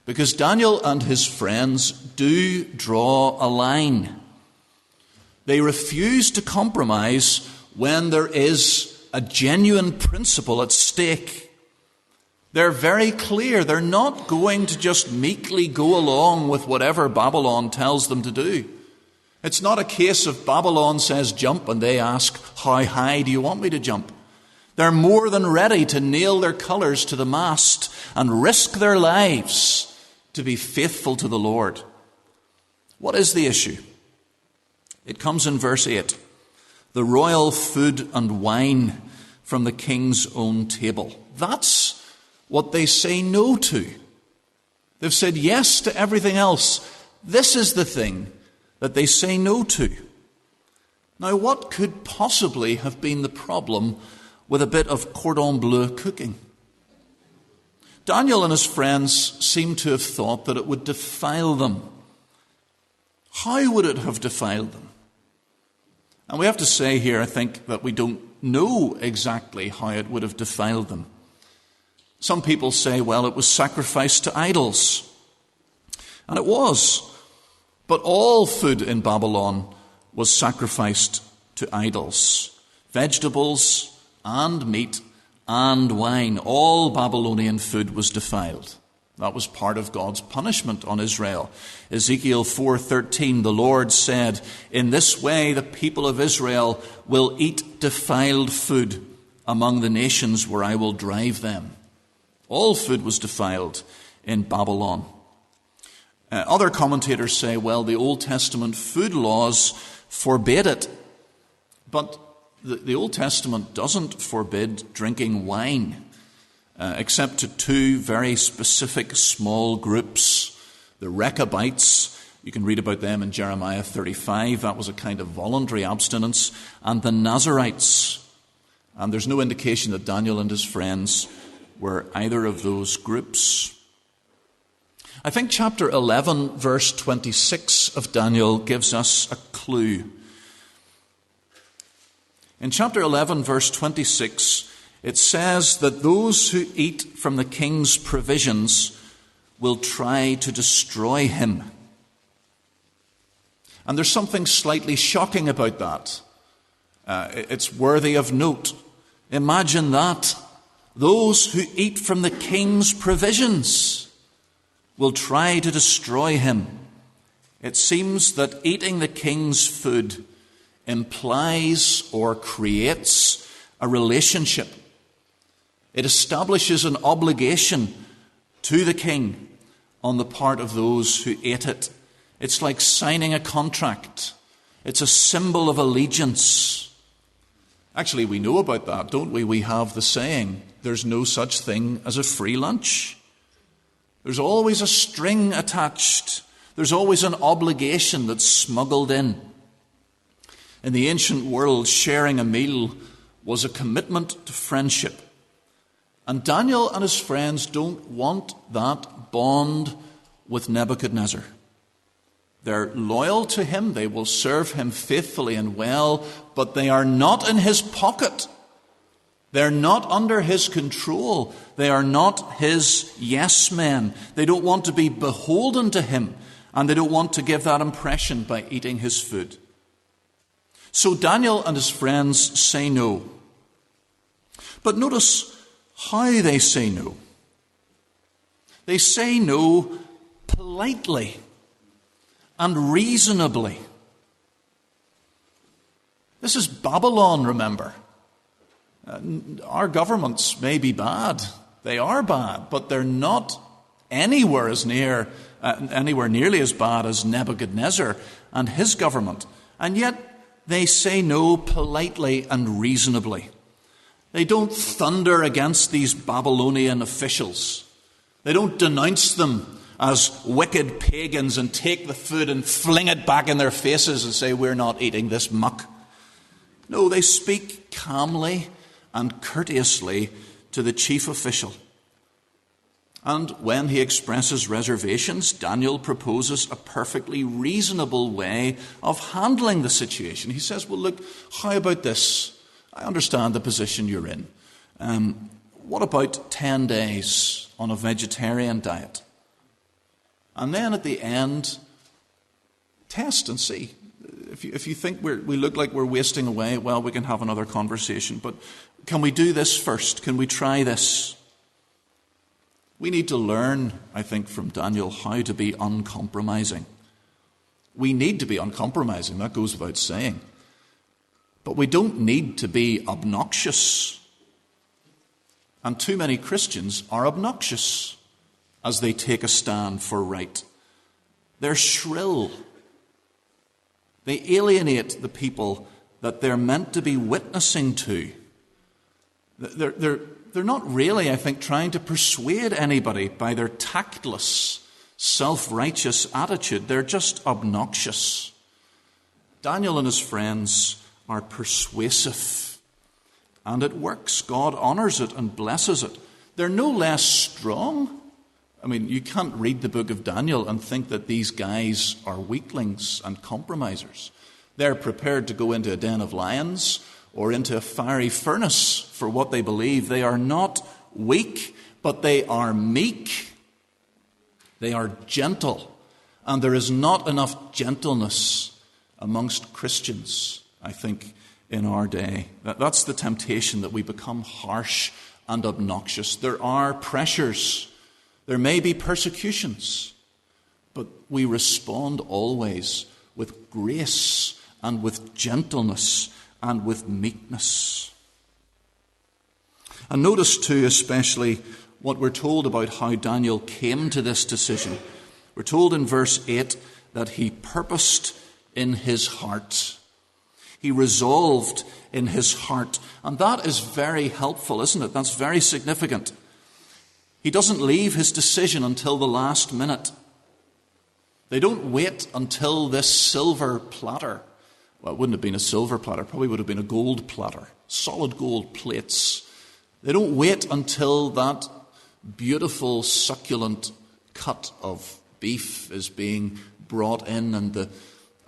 Because Daniel and his friends do draw a line. They refuse to compromise when there is a genuine principle at stake. They're very clear. They're not going to just meekly go along with whatever Babylon tells them to do. It's not a case of Babylon says jump and they ask, how high do you want me to jump? They're more than ready to nail their colours to the mast and risk their lives to be faithful to the Lord. What is the issue? It comes in verse 8. The royal food and wine from the king's own table. That's what they say no to. They've said yes to everything else. This is the thing that they say no to. Now, what could possibly have been the problem with a bit of cordon bleu cooking? Daniel and his friends seem to have thought that it would defile them. How would it have defiled them? And we have to say here, I think, that we don't know exactly how it would have defiled them. Some people say, well, it was sacrificed to idols. And it was. But all food in Babylon was sacrificed to idols. Vegetables and meat and wine, all Babylonian food was defiled. That was part of God's punishment on Israel. Ezekiel 4:13, the Lord said, "In this way the people of Israel will eat defiled food among the nations where I will drive them." All food was defiled in Babylon. Other commentators say, well, the Old Testament food laws forbade it. But the Old Testament doesn't forbid drinking wine, except to two very specific small groups. The Rechabites, you can read about them in Jeremiah 35, that was a kind of voluntary abstinence, and the Nazarites. And there's no indication that Daniel and his friends were either of those groups. I think chapter 11, verse 26 of Daniel gives us a clue. In chapter 11, verse 26, it says that those who eat from the king's provisions will try to destroy him. And there's something slightly shocking about that. It's worthy of note. Imagine that. Those who eat from the king's provisions will try to destroy him. It seems that eating the king's food implies or creates a relationship. It establishes an obligation to the king on the part of those who ate it. It's like signing a contract. It's a symbol of allegiance. Actually, we know about that, don't we? We have the saying, there's no such thing as a free lunch. There's always a string attached. There's always an obligation that's smuggled in. In the ancient world, sharing a meal was a commitment to friendship. And Daniel and his friends don't want that bond with Nebuchadnezzar. They're loyal to him. They will serve him faithfully and well, but they are not in his pocket. They're not under his control. They are not his yes men. They don't want to be beholden to him, and they don't want to give that impression by eating his food. So Daniel and his friends say no. But notice how they say no. They say no politely and reasonably. This is Babylon, remember. Our governments may be bad. They are bad, but they're not anywhere nearly as bad as Nebuchadnezzar and his government. And yet they say no politely and reasonably. They don't thunder against these Babylonian officials. They don't denounce them as wicked pagans and take the food and fling it back in their faces and say, we're not eating this muck. No, they speak calmly and courteously to the chief official. And when he expresses reservations, Daniel proposes a perfectly reasonable way of handling the situation. He says, well, look, how about this? I understand the position you're in. What about 10 days on a vegetarian diet? And then at the end, test and see. If you think we look like we're wasting away, well, we can have another conversation. But can we do this first? Can we try this? We need to learn, I think, from Daniel how to be uncompromising. We need to be uncompromising, that goes without saying. But we don't need to be obnoxious. And too many Christians are obnoxious as they take a stand for right. They're shrill. They alienate the people that they're meant to be witnessing to. They're not really, I think, trying to persuade anybody by their tactless, self-righteous attitude. They're just obnoxious. Daniel and his friends are persuasive. And it works. God honors it and blesses it. They're no less strong. I mean, you can't read the book of Daniel and think that these guys are weaklings and compromisers. They're prepared to go into a den of lions or into a fiery furnace for what they believe. They are not weak, but they are meek. They are gentle. And there is not enough gentleness amongst Christians, I think, in our day. That's the temptation, that we become harsh and obnoxious. There are pressures. There may be persecutions. But we respond always with grace and with gentleness and with meekness. And notice too, especially, what we're told about how Daniel came to this decision. We're told in verse 8 that he purposed in his heart. He resolved in his heart. And that is very helpful, isn't it? That's very significant. He doesn't leave his decision until the last minute. They don't wait until this silver platter. Well, it wouldn't have been a silver platter. Probably would have been a gold platter. Solid gold plates. They don't wait until that beautiful, succulent cut of beef is being brought in and the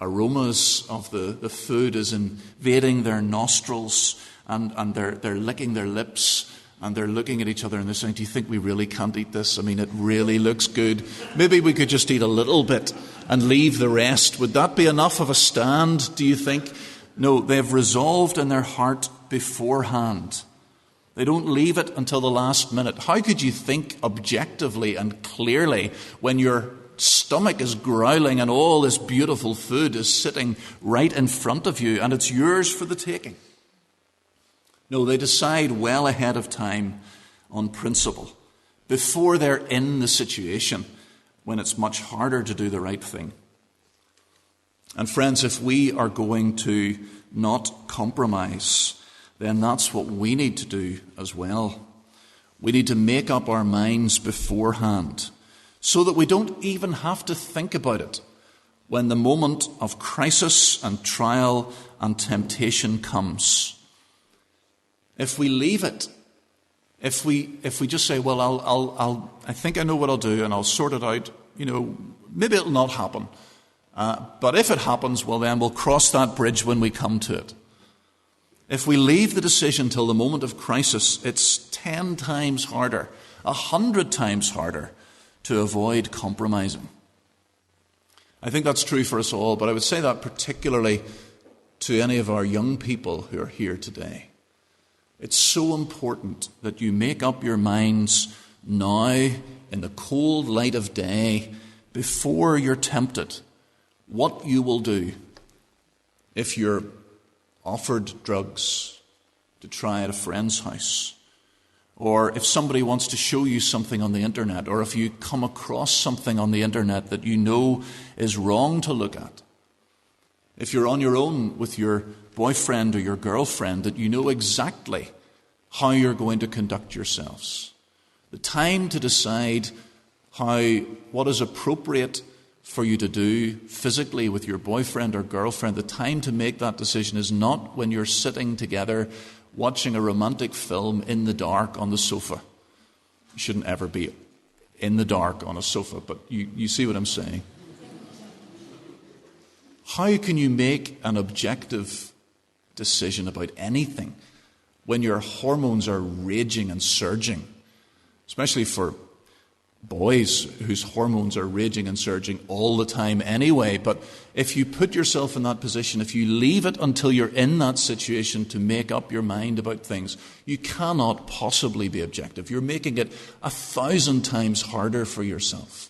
aromas of the food is invading their nostrils and they're licking their lips and they're looking at each other and they're saying, do you think we really can't eat this? I mean, it really looks good. Maybe we could just eat a little bit and leave the rest. Would that be enough of a stand, do you think? No, they've resolved in their heart beforehand. They don't leave it until the last minute. How could you think objectively and clearly when your stomach is growling and all this beautiful food is sitting right in front of you and it's yours for the taking? No, they decide well ahead of time on principle, before they're in the situation when it's much harder to do the right thing. And friends, if we are going to not compromise, then that's what we need to do as well. We need to make up our minds beforehand so that we don't even have to think about it when the moment of crisis and trial and temptation comes. If we leave it, if we just say, well, I think I know what I'll do and I'll sort it out, maybe it'll not happen. But if it happens, well then we'll cross that bridge when we come to it. If we leave the decision till the moment of crisis, it's 10 times harder, 100 times harder to avoid compromising. I think that's true for us all, but I would say that particularly to any of our young people who are here today. It's so important that you make up your minds now in the cold light of day before you're tempted what you will do if you're offered drugs to try at a friend's house, or if somebody wants to show you something on the internet, or if you come across something on the internet that you know is wrong to look at. If you're on your own with your boyfriend or your girlfriend, that you know exactly how you're going to conduct yourselves. The time to decide what is appropriate for you to do physically with your boyfriend or girlfriend, the time to make that decision is not when you're sitting together watching a romantic film in the dark on the sofa. You shouldn't ever be in the dark on a sofa, but you see what I'm saying. How can you make an objective decision about anything when your hormones are raging and surging? Especially for boys whose hormones are raging and surging all the time anyway. But if you put yourself in that position, if you leave it until you're in that situation to make up your mind about things, you cannot possibly be objective. You're making it 1,000 times harder for yourself.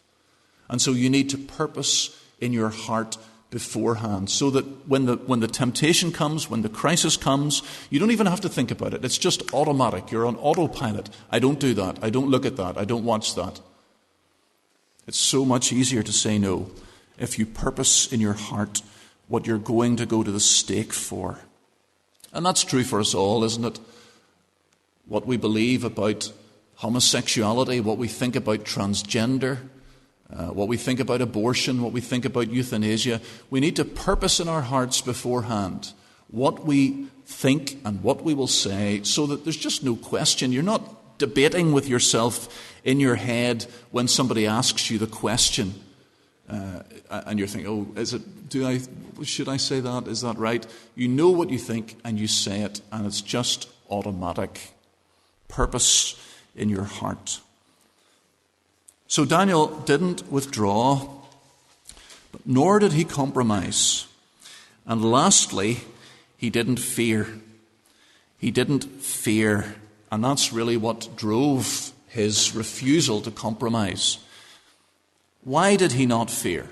And so you need to purpose in your heart beforehand so that when the temptation comes, when the crisis comes, you don't even have to think about it. It's just automatic. You're on autopilot. I don't do that. I don't look at that. I don't watch that. It's so much easier to say no if you purpose in your heart what you're going to go to the stake for. And that's true for us all, isn't it? What we believe about homosexuality, what we think about transgender, what we think about abortion, what we think about euthanasia. We need to purpose in our hearts beforehand what we think and what we will say so that there's just no question. You're not debating with yourself in your head when somebody asks you the question and you're thinking, should I say that? Is that right? You know what you think and you say it, and it's just automatic. Purpose in your heart. So Daniel didn't withdraw, nor did he compromise. And lastly, he didn't fear. He didn't fear. And that's really what drove his refusal to compromise. Why did he not fear?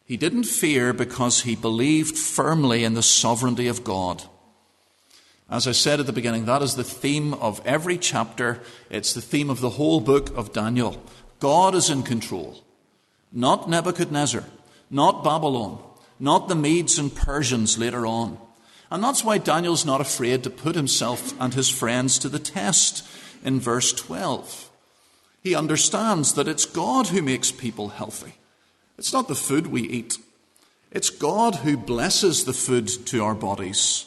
He didn't fear because he believed firmly in the sovereignty of God. As I said at the beginning, that is the theme of every chapter. It's the theme of the whole book of Daniel. God is in control. Not Nebuchadnezzar, not Babylon, not the Medes and Persians later on. And that's why Daniel's not afraid to put himself and his friends to the test in verse 12. He understands that it's God who makes people healthy. It's not the food we eat. It's God who blesses the food to our bodies.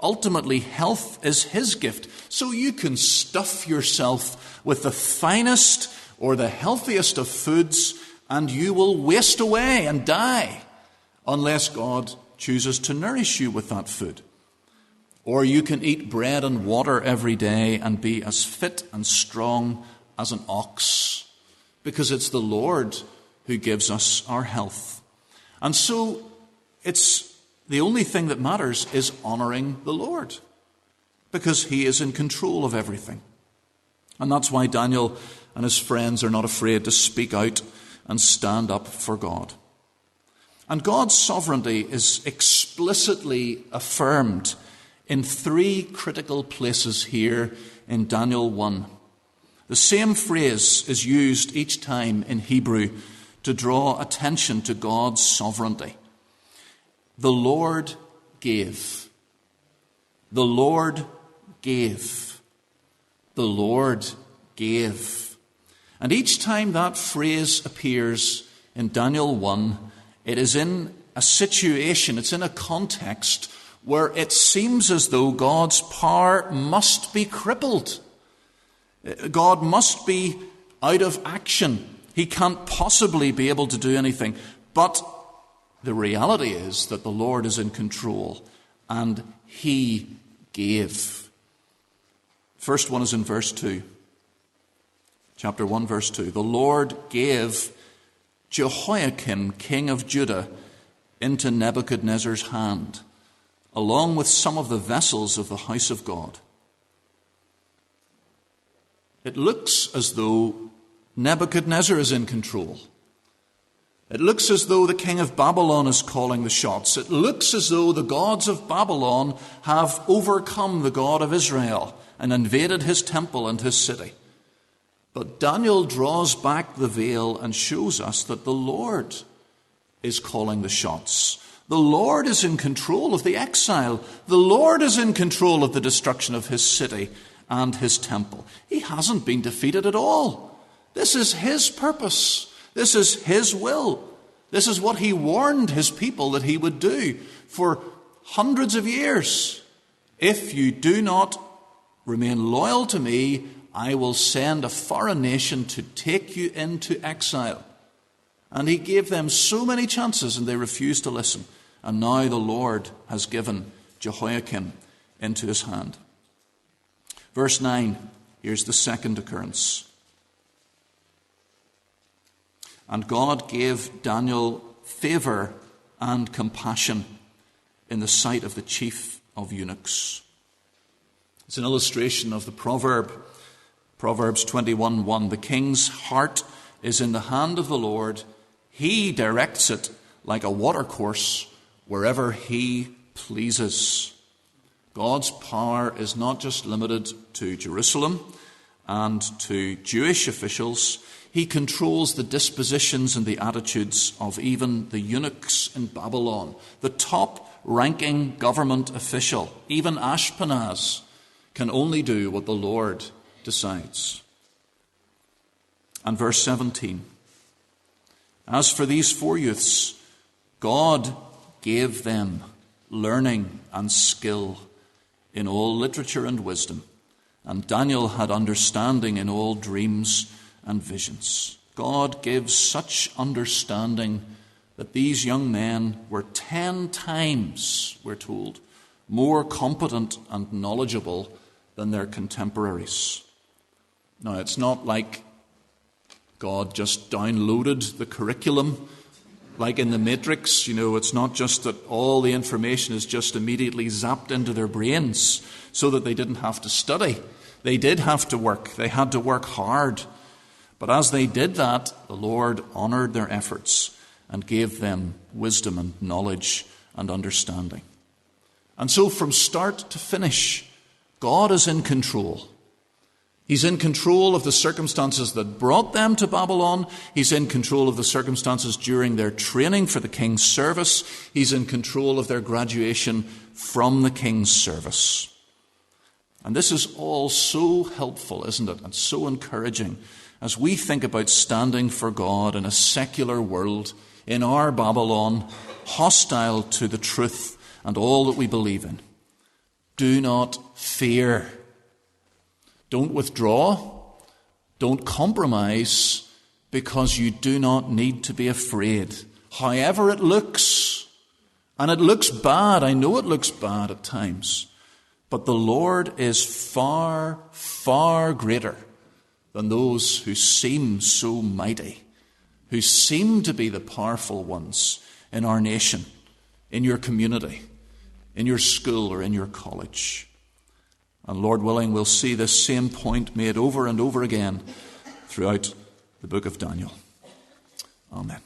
Ultimately, health is his gift. So you can stuff yourself with the finest or the healthiest of foods, and you will waste away and die unless God chooses to nourish you with that food. Or you can eat bread and water every day and be as fit and strong as an ox, because it's the Lord who gives us our health. And so it's the only thing that matters is honoring the Lord, because he is in control of everything. And that's why Daniel and his friends are not afraid to speak out and stand up for God. And God's sovereignty is explicitly affirmed in three critical places here in Daniel 1. The same phrase is used each time in Hebrew to draw attention to God's sovereignty. The Lord gave. The Lord gave. The Lord gave. And each time that phrase appears in Daniel 1, it is in a situation, it's in a context where it seems as though God's power must be crippled. God must be out of action. He can't possibly be able to do anything. But the reality is that the Lord is in control, and he gave. First one is in verse 2. Chapter 1, verse 2. The Lord gave Jehoiakim, king of Judah, into Nebuchadnezzar's hand, along with some of the vessels of the house of God. It looks as though Nebuchadnezzar is in control. It looks as though the king of Babylon is calling the shots. It looks as though the gods of Babylon have overcome the God of Israel and invaded his temple and his city. But Daniel draws back the veil and shows us that the Lord is calling the shots. The Lord is in control of the exile. The Lord is in control of the destruction of his city and his temple. He hasn't been defeated at all. This is his purpose. This is his will. This is what he warned his people that he would do for hundreds of years. If you do not remain loyal to me, I will send a foreign nation to take you into exile. And he gave them so many chances and they refused to listen. And now the Lord has given Jehoiakim into his hand. Verse 9, here's the second occurrence. And God gave Daniel favor and compassion in the sight of the chief of eunuchs. It's an illustration of the proverb, Proverbs 21:1. The king's heart is in the hand of the Lord. He directs it like a watercourse wherever he pleases. God's power is not just limited to Jerusalem and to Jewish officials. He controls the dispositions and the attitudes of even the eunuchs in Babylon. The top-ranking government official, even Ashpenaz, can only do what the Lord decides. And verse 17. As for these four youths, God gave them learning and skill in all literature and wisdom, and Daniel had understanding in all dreams and visions. God gives such understanding that these young men were 10 times, we're told, more competent and knowledgeable than their contemporaries. Now, it's not like God just downloaded the curriculum Like in the Matrix, it's not just that all the information is just immediately zapped into their brains so that they didn't have to study. They did have to work. They had to work hard. But as they did that, the Lord honored their efforts and gave them wisdom and knowledge and understanding. And so from start to finish, God is in control. He's in control of the circumstances that brought them to Babylon. He's in control of the circumstances during their training for the king's service. He's in control of their graduation from the king's service. And this is all so helpful, isn't it? And so encouraging as we think about standing for God in a secular world, in our Babylon, hostile to the truth and all that we believe in. Do not fear. Don't withdraw. Don't compromise, because you do not need to be afraid. However it looks, and it looks bad. I know it looks bad at times. But the Lord is far, far greater than those who seem so mighty, who seem to be the powerful ones in our nation, in your community, in your school or in your college. And Lord willing, we'll see this same point made over and over again throughout the book of Daniel. Amen.